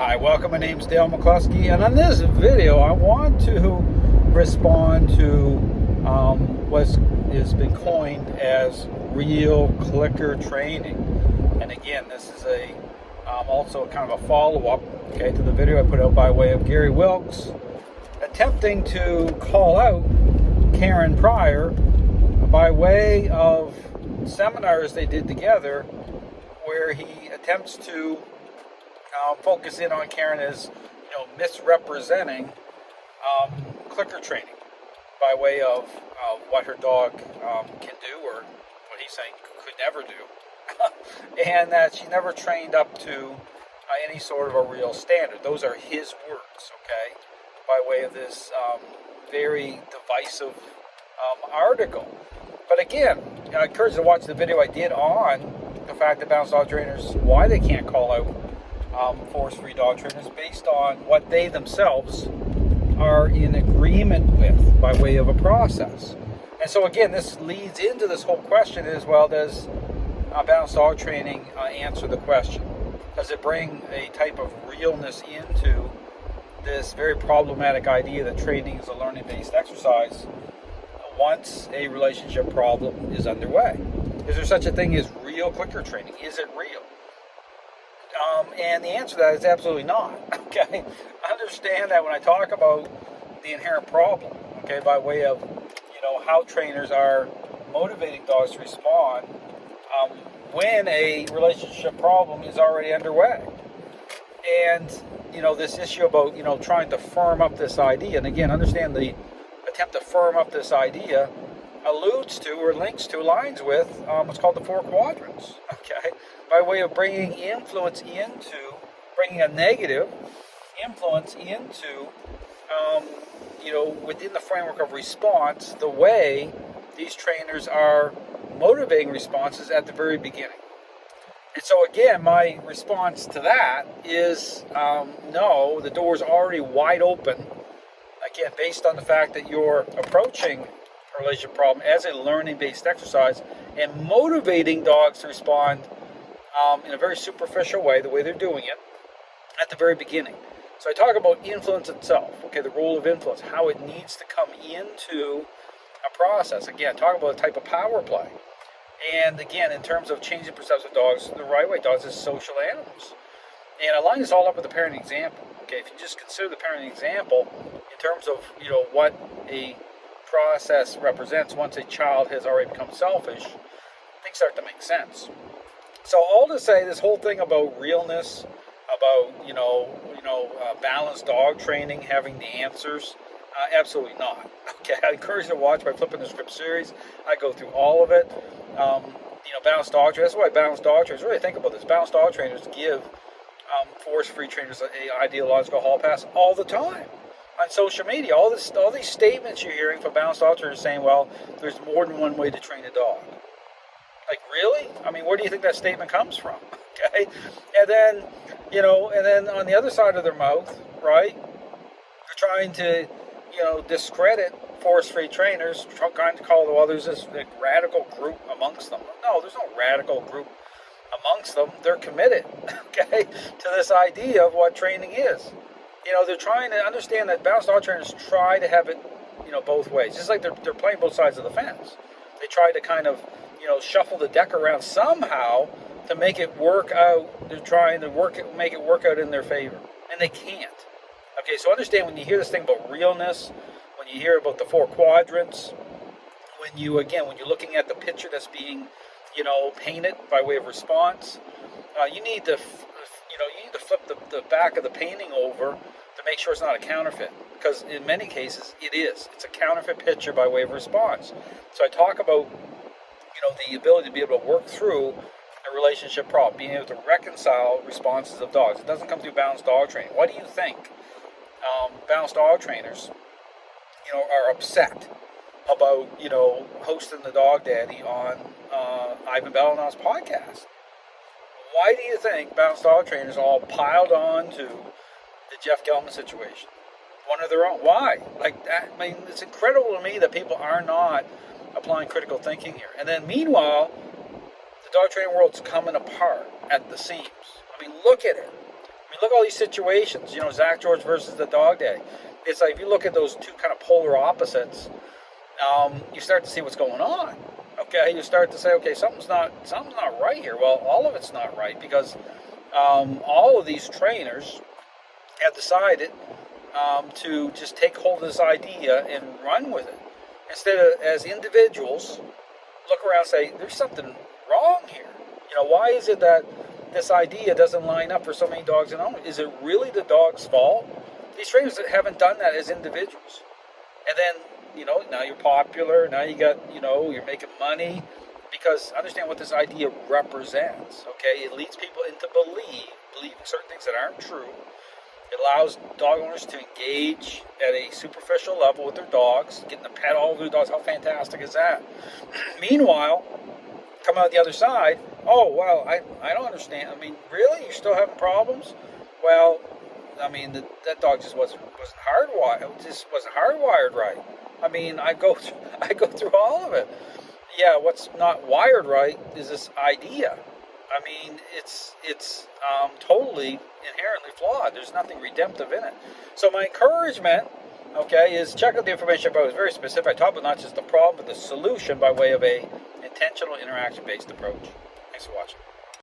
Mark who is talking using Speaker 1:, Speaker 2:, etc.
Speaker 1: Hi, welcome. My name's Dale McCluskey, and on this video, I want to respond to what has been coined as real clicker training. And again, this is also kind of a follow-up, to the video I put out by way of Gary Wilkes, attempting to call out Karen Pryor by way of seminars they did together, where he attempts to focus in on Karen as, misrepresenting clicker training by way of what her dog can do, or what he's saying could never do, and that she never trained up to any sort of a real standard. Those are his words, by way of this very divisive article. But again, I encourage you to watch the video I did on the fact that balanced dog trainers, why they can't call out force-free dog trainers based on what they themselves are in agreement with by way of a process. And so again, this leads into this whole question is, well, does balanced dog training answer the question? Does it bring a type of realness into this very problematic idea that training is a learning-based exercise once a relationship problem is underway? Is there such a thing as real clicker training? Is it real? And the answer to that is absolutely not. Understand that when I talk about the inherent problem, by way of, how trainers are motivating dogs to respond when a relationship problem is already underway. And, this issue about, trying to firm up this idea. And again, understand the attempt to firm up this idea alludes to or aligns with what's called the 4 quadrants, by way of bringing a negative influence into, within the framework of response, the way these trainers are motivating responses at the very beginning. And so again, my response to that is no, the door's already wide open, again, based on the fact that you're approaching a relationship problem as a learning-based exercise and motivating dogs to respond in a very superficial way, the way they're doing it, at the very beginning. So I talk about influence itself, the role of influence, how it needs to come into a process. Again, talk about a type of power play. And again, in terms of changing perception of dogs, the right way, dogs as social animals. And I line this all up with the parenting example. If you just consider the parenting example in terms of, what a process represents once a child has already become selfish, things start to make sense. So all to say, this whole thing about realness, about balanced dog training having the answers, absolutely not. I encourage you to watch by flipping the script series. I go through all of it. Balanced dog trainers. That's why balanced dog trainers. Really think about this. Balanced dog trainers give force-free trainers an ideological hall pass all the time on social media. All these statements you're hearing from balanced dog trainers saying, well, there's more than one way to train a dog. Like, really? I mean, where do you think that statement comes from? And then, and then on the other side of their mouth, right, they're trying to, discredit force-free trainers, trying to call, well, there's this radical group amongst them. No, there's no radical group amongst them. They're committed, to this idea of what training is. They're trying to understand that balanced dog trainers try to have it, both ways. Just like they're playing both sides of the fence. They try to kind of, shuffle the deck around somehow to make it work out. They're trying to make it work out in their favor, and they can't. So understand, when you hear this thing about realness, when you hear about the 4 quadrants, when you're looking at the picture that's being, painted by way of response, you need to flip the back of the painting over to make sure it's not a counterfeit, because in many cases it is. It's a counterfeit picture by way of response. So I talk about, the ability to be able to work through a relationship problem, being able to reconcile responses of dogs. It doesn't come through balanced dog training. Why do you think balanced dog trainers, are upset about, hosting the Dog Daddy on Ivan Bellinow's podcast? Why do you think balanced dog trainers all piled on to the Jeff Gelman situation? One of their own. Why? It's incredible to me that people are not applying critical thinking here. And then meanwhile, the dog training world's coming apart at the seams. Look at it. mean, look at all these situations. Zach George versus the Dog Day. It's like if you look at those two kind of polar opposites, you start to see what's going on. Okay, you start to say, okay, something's not right here. Well, all of it's not right because all of these trainers have decided to just take hold of this idea and run with it instead of, as individuals, look around and say, there's something wrong here. Why is it that this idea doesn't line up for so many dogs and owners? Is it really the dog's fault? These trainers haven't done that as individuals. And then, now you're popular, now you got, you're making money, because understand what this idea represents, okay? It leads people into believing certain things that aren't true. It allows dog owners to engage at a superficial level with their dogs, getting to pet all of their dogs. How fantastic is that? Meanwhile, come out the other side, oh, well, I don't understand. I mean, really? You're still having problems? Well, I mean, that dog just wasn't hardwired. It just wasn't hardwired right. I mean, I go through all of it. Yeah, what's not wired right is this idea. I mean, it's totally inherently flawed. There's nothing redemptive in it. So my encouragement, okay, is check out the information about it. It's very specific. I talk about not just the problem, but the solution by way of a intentional interaction-based approach. Thanks for watching.